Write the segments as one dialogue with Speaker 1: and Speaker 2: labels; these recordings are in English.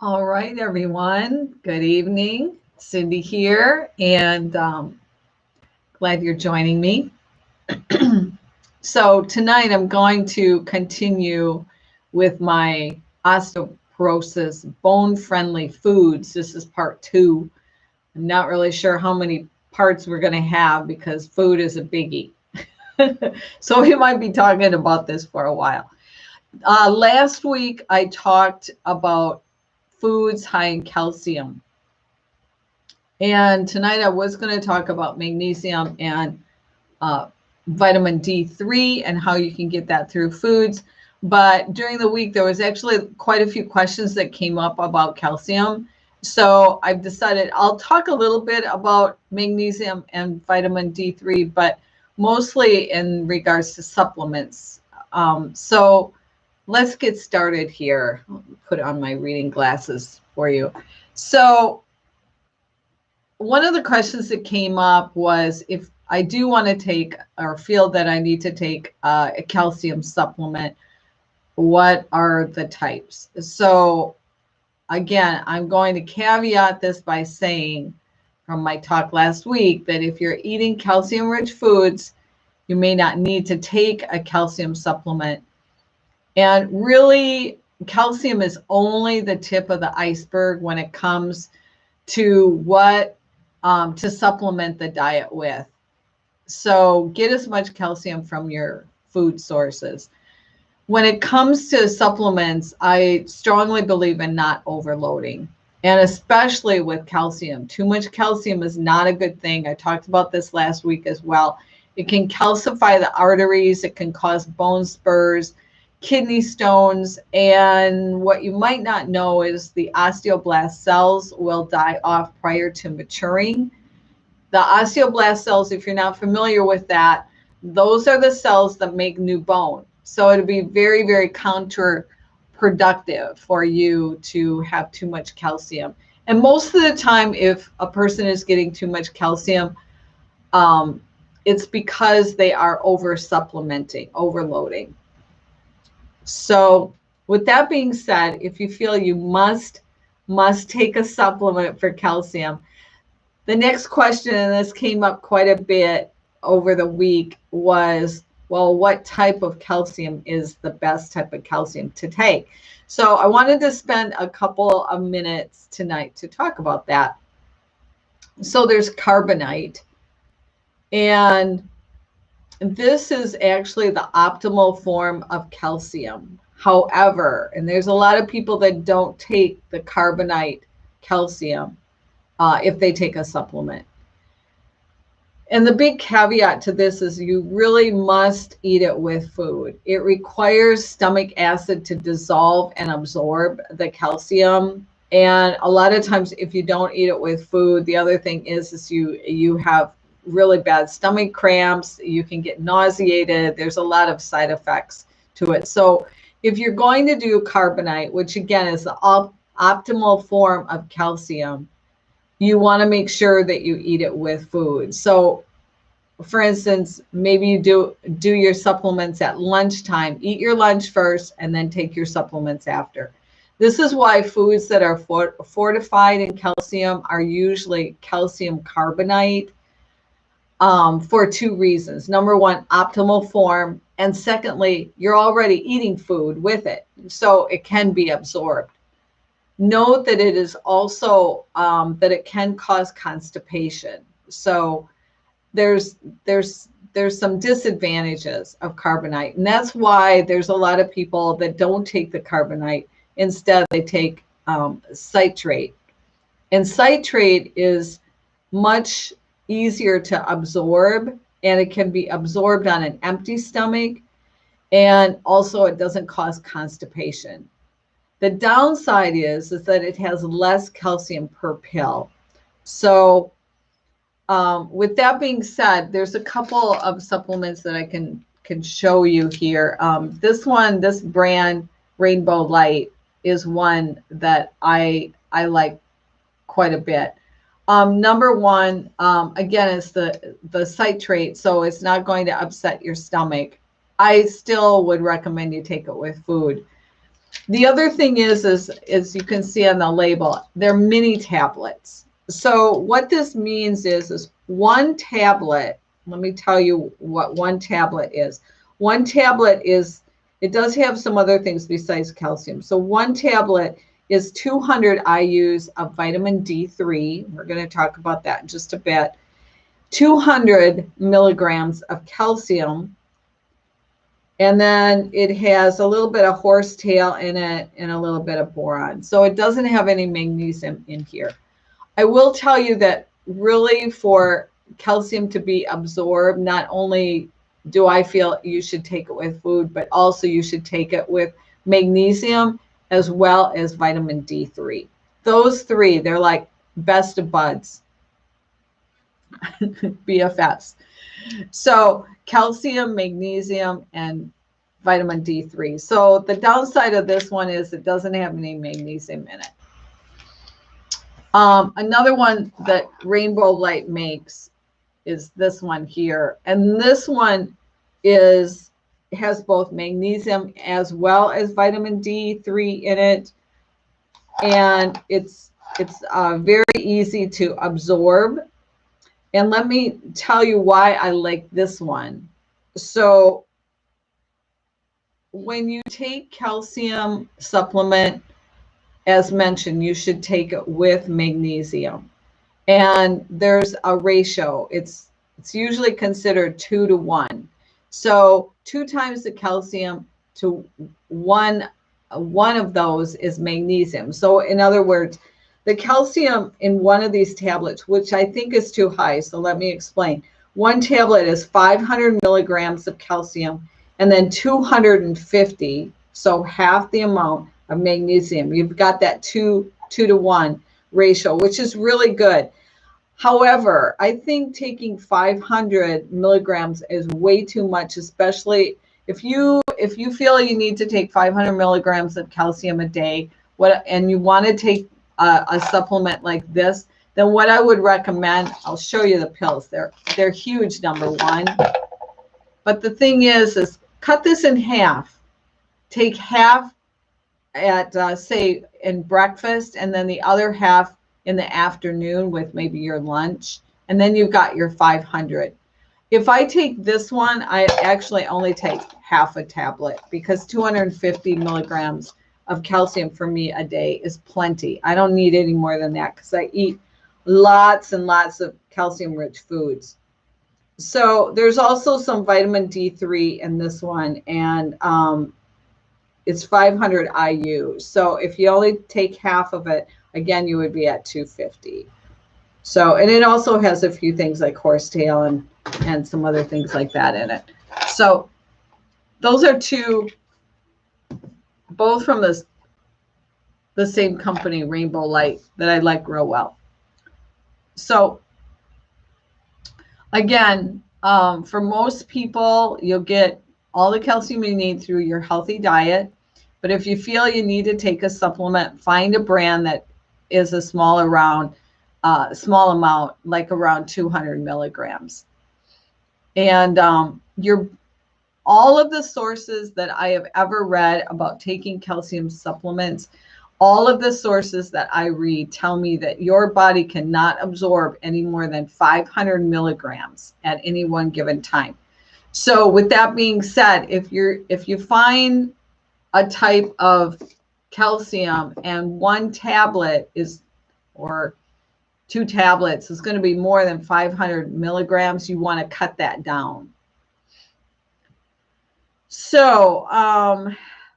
Speaker 1: All right, everyone. Good evening. Cindy here, and glad you're joining me. So tonight I'm going to continue with my osteoporosis bone-friendly foods. This is part 2. I'm not really sure how many parts we're going to have because food is a biggie. So we might be talking about this for a while. Last week I talked about foods high in calcium. And tonight I was going to talk about magnesium and vitamin D3 and how you can get that through foods. But during the week, there was actually quite a few questions that came up about calcium. So I've decided I'll talk a little bit about magnesium and vitamin D3, but mostly in regards to supplements. So let's get started here. I'll put on my reading glasses for you. So one of the questions that came up was if I do want to take or feel that I need to take a calcium supplement, what are the types? So again, I'm going to caveat this by saying from my talk last week that if you're eating calcium-rich foods, you may not need to take a calcium supplement. And really, calcium is only the tip of the iceberg when it comes to what to supplement the diet with. So get as much calcium from your food sources. When it comes to supplements, I strongly believe in not overloading, and especially with calcium. Too much calcium is not a good thing. I talked about this last week as well. It can calcify the arteries. It can cause bone spurs, kidney stones, and what you might not know is the osteoblast cells will die off prior to maturing. The osteoblast cells, if you're not familiar with that, those are the cells that make new bone. So it'd be very, very counterproductive for you to have too much calcium. And most of the time, if a person is getting too much calcium, it's because they are over supplementing, overloading. So with that being said, if you feel you must take a supplement for calcium, the next question, and this came up quite a bit over the week, was, well, what type of calcium is the best type of calcium to take? So I wanted to spend a couple of minutes tonight to talk about that. So there's carbonate, and this is actually the optimal form of calcium. However, and there's a lot of people that don't take the carbonate calcium if they take a supplement. And the big caveat to this is you really must eat it with food. It requires stomach acid to dissolve and absorb the calcium. And a lot of times if you don't eat it with food, the other thing is you have really bad stomach cramps, you can get nauseated, there's a lot of side effects to it. So if you're going to do carbonate, which again is the optimal form of calcium, you want to make sure that you eat it with food. So for instance, maybe you do your supplements at lunchtime, eat your lunch first and then take your supplements after. This is why foods that are fortified in calcium are usually calcium carbonate. For 2 reasons. Number one, optimal form. And secondly, you're already eating food with it, so it can be absorbed. Note that it is also, that it can cause constipation. So there's some disadvantages of carbonate. And that's why there's a lot of people that don't take the carbonate. Instead, they take citrate. And citrate is much easier to absorb, and it can be absorbed on an empty stomach, and also it doesn't cause constipation. The downside is that it has less calcium per pill. So with that being said, there's a couple of supplements that I can show you here. This brand Rainbow Light is one that I like quite a bit. Number one, again, is the citrate, so it's not going to upset your stomach. I still would recommend you take it with food. The other thing is you can see on the label, they're mini tablets. So what this means is one tablet. Let me tell you what one tablet is. One tablet is, it does have some other things besides calcium. So one tablet is 200 IUs of vitamin D3. We're going to talk about that in just a bit. 200 milligrams of calcium. And then it has a little bit of horsetail in it and a little bit of boron. So it doesn't have any magnesium in here. I will tell you that really for calcium to be absorbed, not only do I feel you should take it with food, but also you should take it with magnesium as well as vitamin D3. Those three, they're like best of buds, BFFs. So calcium, magnesium, and vitamin D3. So the downside of this one is it doesn't have any magnesium in it. Another one that Rainbow Light makes is this one here. And this one has both magnesium as well as vitamin D3 in it. And it's very easy to absorb. And let me tell you why I like this one. So when you take calcium supplement, as mentioned, you should take it with magnesium. And there's a ratio. It's usually considered 2 to 1. So 2 times the calcium to one of those is magnesium. So in other words, the calcium in one of these tablets, which I think is too high, so let me explain. One tablet is 500 milligrams of calcium and then 250, so half the amount of magnesium. You've got that 2 to 1 ratio, which is really good. However, I think taking 500 milligrams is way too much, especially if you feel you need to take 500 milligrams of calcium a day, and you want to take a supplement like this, then what I would recommend, I'll show you the pills. They're huge, number one. But the thing is cut this in half. Take half at, say, in breakfast, and then the other half in the afternoon with maybe your lunch. And then you've got your 500. If I take this one, I actually only take half a tablet because 250 milligrams of calcium for me a day is plenty. I don't need any more than that because I eat lots and lots of calcium-rich foods. So there's also some vitamin D3 in this one, and it's 500 IU. So if you only take half of it, again, you would be at 250. So, and it also has a few things like horsetail and some other things like that in it. So those are two, both from the same company, Rainbow Light, that I like real well. So again, for most people, you'll get all the calcium you need through your healthy diet. But if you feel you need to take a supplement, find a brand that is a small amount, like around 200 milligrams. And all of the sources that I have ever read about taking calcium supplements, all of the sources that I read tell me that your body cannot absorb any more than 500 milligrams at any one given time. So with that being said, if you find a type of calcium and one tablet or 2 tablets is going to be more than 500 milligrams, you want to cut that down. So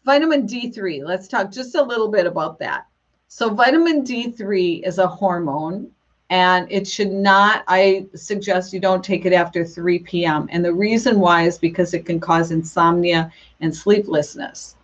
Speaker 1: vitamin D3, let's talk just a little bit about that. So vitamin D3 is a hormone, and it should not, I suggest you don't take it after 3 p.m. And the reason why is because it can cause insomnia and sleeplessness.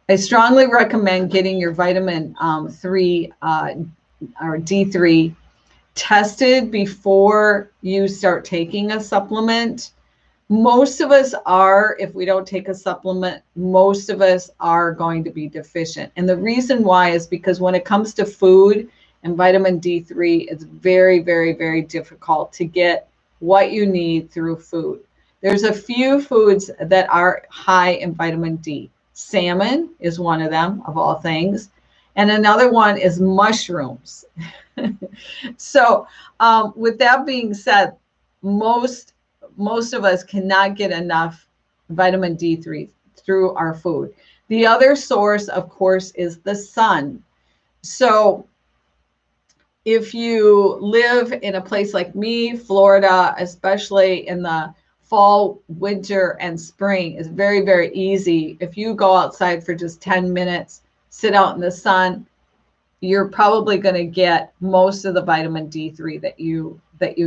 Speaker 1: I strongly recommend getting your vitamin 3 or D3 tested before you start taking a supplement. Most of us are, if we don't take a supplement, most of us are going to be deficient. And the reason why is because when it comes to food and vitamin D3, it's very, very, very difficult to get what you need through food. There's a few foods that are high in vitamin D. Salmon is one of them, of all things. And another one is mushrooms. So with that being said, most of us cannot get enough vitamin D3 through our food. The other source, of course, is the sun. So if you live in a place like me, Florida, especially in the fall, winter, and spring, is very, very easy. If you go outside for just 10 minutes, sit out in the sun, you're probably going to get most of the vitamin D3 that you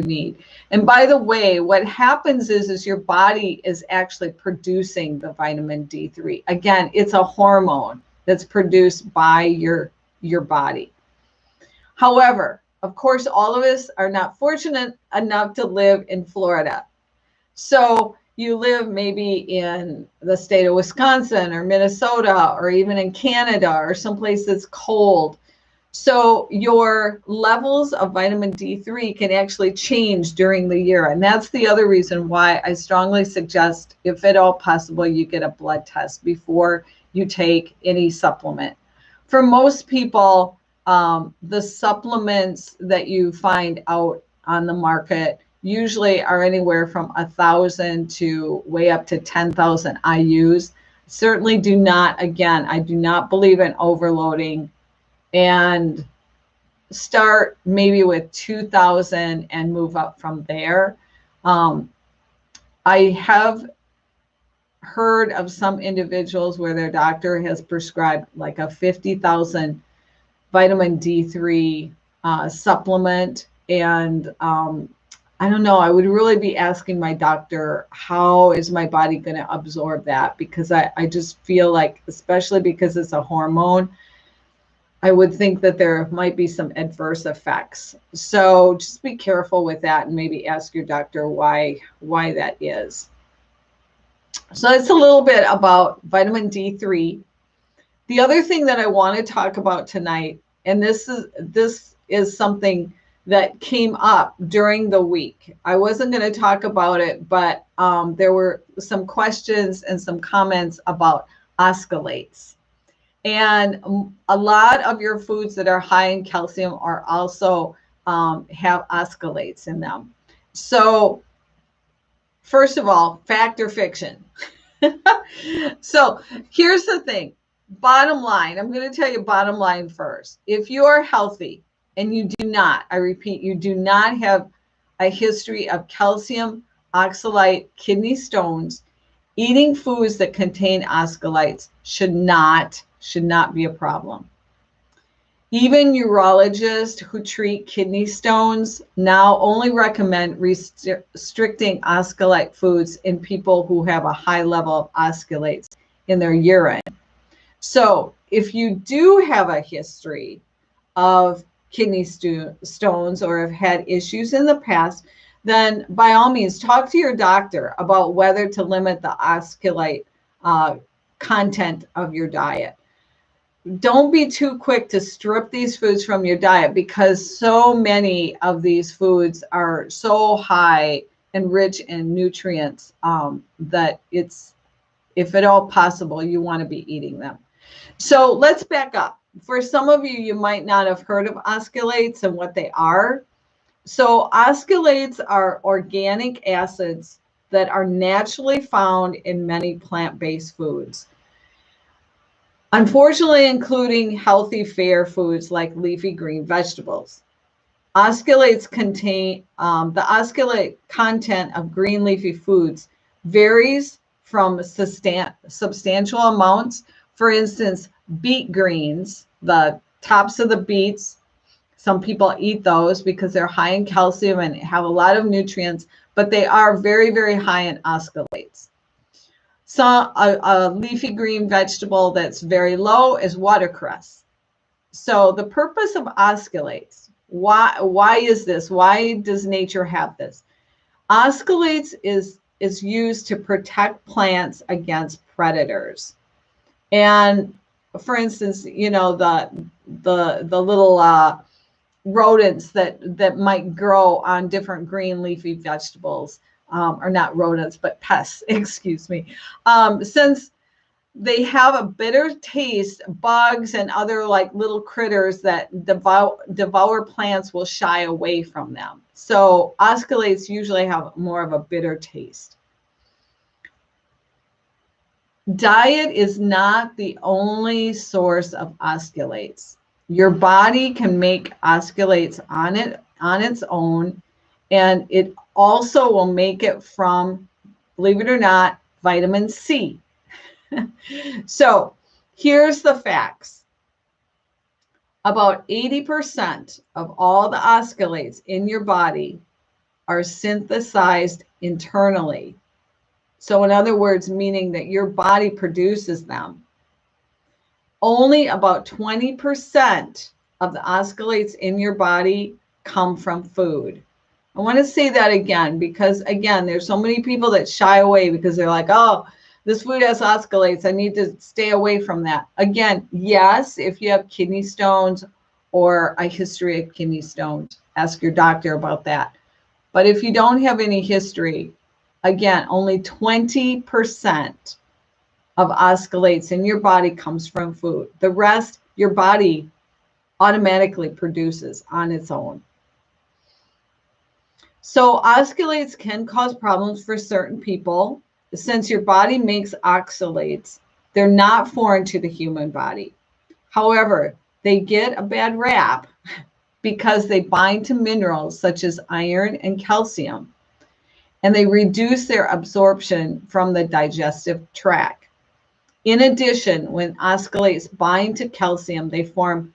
Speaker 1: need. And by the way, what happens is your body is actually producing the vitamin D3. Again, it's a hormone that's produced by your body. However, of course, all of us are not fortunate enough to live in Florida. So you live maybe in the state of Wisconsin or Minnesota or even in Canada or someplace that's cold. So your levels of vitamin D3 can actually change during the year. And that's the other reason why I strongly suggest, if at all possible, you get a blood test before you take any supplement. For most people, the supplements that you find out on the market usually are anywhere from 1,000 to way up to 10,000 IUs. Certainly do not, again, I do not believe in overloading, and start maybe with 2,000 and move up from there. I have heard of some individuals where their doctor has prescribed like a 50,000 vitamin D3 supplement. And I don't know, I would really be asking my doctor, how is my body going to absorb that? Because I just feel like, especially because it's a hormone, I would think that there might be some adverse effects. So just be careful with that and maybe ask your doctor why that is. So that's a little bit about vitamin D3. The other thing that I want to talk about tonight, and this is something that came up during the week. I wasn't going to talk about it, but there were some questions and some comments about auscultates. And a lot of your foods that are high in calcium are also have auscultates in them. So first of all, fact or fiction? So here's the thing. Bottom line, I'm going to tell you bottom line first. If you are healthy and you do not, I repeat, you do not have a history of calcium, oxalate, kidney stones, eating foods that contain auscultates should not be a problem. Even urologists who treat kidney stones now only recommend restricting auscultate foods in people who have a high level of ausculates in their urine. So if you do have a history of kidney stones or have had issues in the past, then by all means talk to your doctor about whether to limit the auscultate content of your diet. Don't be too quick to strip these foods from your diet, because so many of these foods are so high and rich in nutrients that it's, if at all possible, you want to be eating them. So let's back up. For some of you, you might not have heard of ausculates and what they are. So ausculates are organic acids that are naturally found in many plant-based foods. Unfortunately, including healthy, fair foods like leafy green vegetables. Ausculates contain, the ausculate content of green leafy foods varies from substantial amounts. For instance, beet greens, the tops of the beets, some people eat those because they're high in calcium and have a lot of nutrients, but they are very, very high in ausculates. So a leafy green vegetable that's very low is watercress. So the purpose of ausculates, why is this? Why does nature have this? Ausculates is used to protect plants against predators. And for instance, you know, the little rodents that might grow on different green leafy vegetables, or not rodents, but pests, excuse me. Since they have a bitter taste. Bugs and other like little critters that devour plants will shy away from them. So auscultates usually have more of a bitter taste. Diet is not the only source of auscultates. Your body can make auscultates on its own, and it also will make it from, believe it or not, vitamin C. So here's the facts. About 80% of all the auscultates in your body are synthesized internally. So in other words, meaning that your body produces them. Only about 20% of the auscultates in your body come from food. I want to say that again, because again, there's so many people that shy away because they're like, oh, this food has auscultates, I need to stay away from that. Again, yes, if you have kidney stones or a history of kidney stones, ask your doctor about that. But if you don't have any history, again, only 20% of auscultates in your body comes from food. The rest, your body automatically produces on its own. So auscultates can cause problems for certain people. Since your body makes oxalates, they're not foreign to the human body. However, they get a bad rap because they bind to minerals such as iron and calcium, and they reduce their absorption from the digestive tract. In addition, when auscultates bind to calcium, they form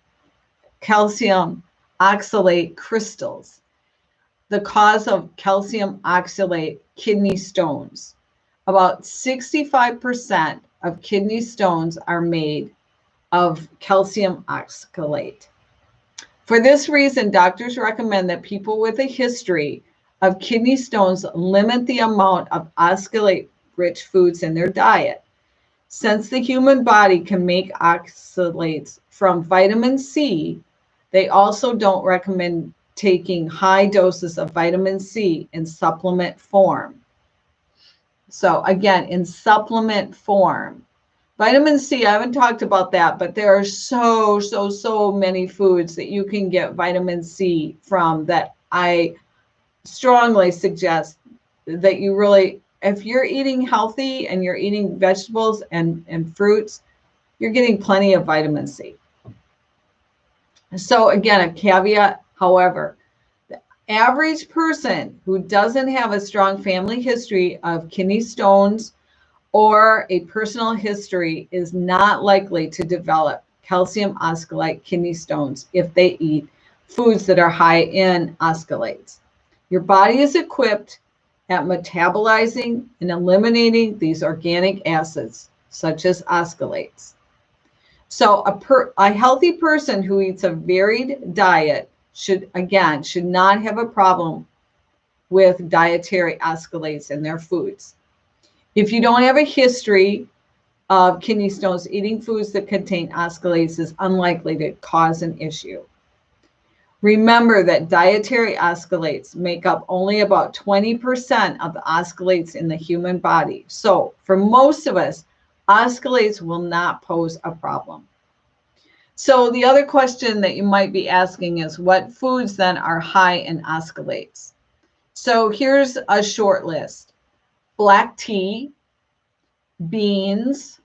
Speaker 1: calcium oxalate crystals, the cause of calcium oxalate kidney stones. About 65% of kidney stones are made of calcium oxalate. For this reason, doctors recommend that people with a history of kidney stones limit the amount of oxalate-rich foods in their diet. Since the human body can make oxalates from vitamin C, they also don't recommend taking high doses of vitamin C in supplement form. So again, in supplement form. Vitamin C, I haven't talked about that, but there are so many foods that you can get vitamin C from that I strongly suggest that you really, if you're eating healthy and you're eating vegetables and fruits, you're getting plenty of vitamin C. So again, a caveat, however, the average person who doesn't have a strong family history of kidney stones or a personal history is not likely to develop calcium oxalate kidney stones if they eat foods that are high in oxalates. Your body is equipped at metabolizing and eliminating these organic acids, such as oxalates. So a healthy person who eats a varied diet should not have a problem with dietary oxalates in their foods. If you don't have a history of kidney stones, eating foods that contain oxalates is unlikely to cause an issue. Remember that dietary oxalates make up only about 20% of the oxalates in the human body. So for most of us, oxalates will not pose a problem. So the other question that you might be asking is, what foods then are high in oxalates? So here's a short list. Black tea, beans,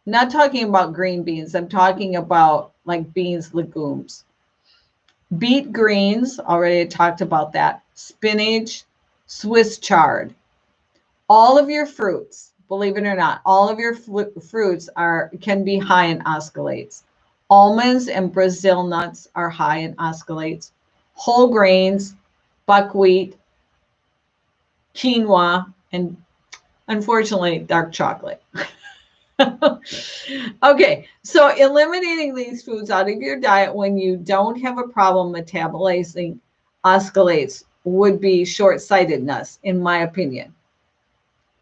Speaker 1: not talking about green beans, I'm talking about like beans, legumes. Beet greens, already talked about that. Spinach, Swiss chard. All of your fruits, believe it or not, all of your fruits can be high in oxalates. Almonds and Brazil nuts are high in oxalates. Whole grains, buckwheat, quinoa, and unfortunately, dark chocolate. Okay, so eliminating these foods out of your diet when you don't have a problem metabolizing oxalates would be short-sightedness, in my opinion.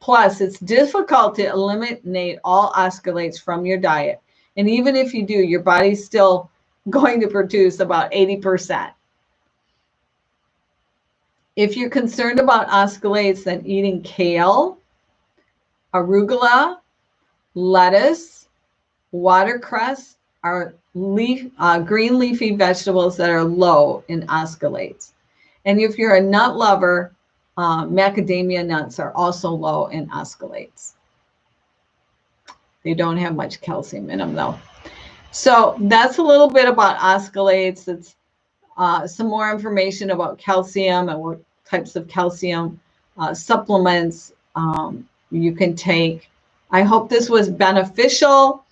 Speaker 1: Plus, it's difficult to eliminate all oxalates from your diet. And even if you do, your body's still going to produce about 80%. If you're concerned about oxalates, then eating kale, arugula, lettuce, watercress are green leafy vegetables that are low in auscultates. And if you're a nut lover, macadamia nuts are also low in auscultates. They don't have much calcium in them though. So that's a little bit about auscultates. It's some more information about calcium and what types of calcium supplements you can take. I hope this was beneficial.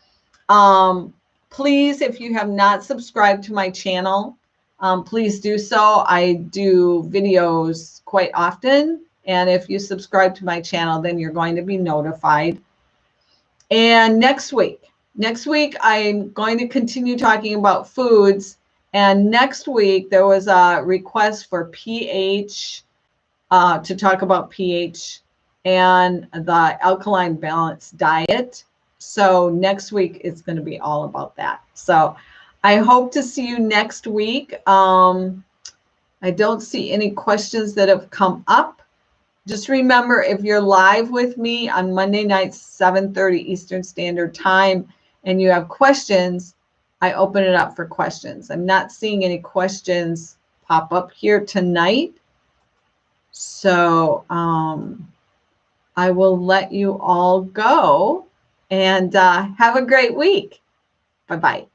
Speaker 1: Please, if you have not subscribed to my channel, please do so. I do videos quite often. And if you subscribe to my channel, then you're going to be notified. And next week I'm going to continue talking about foods. And next week there was a request for pH, to talk about pH and the alkaline balance diet. So next week it's going to be all about that. So I hope to see you next week. I don't see any questions that have come up. Just remember, if you're live with me on Monday nights, 7:30 Eastern Standard Time, and you have questions, I open it up for questions. I'm not seeing any questions pop up here tonight. So I will let you all go and have a great week. Bye-bye.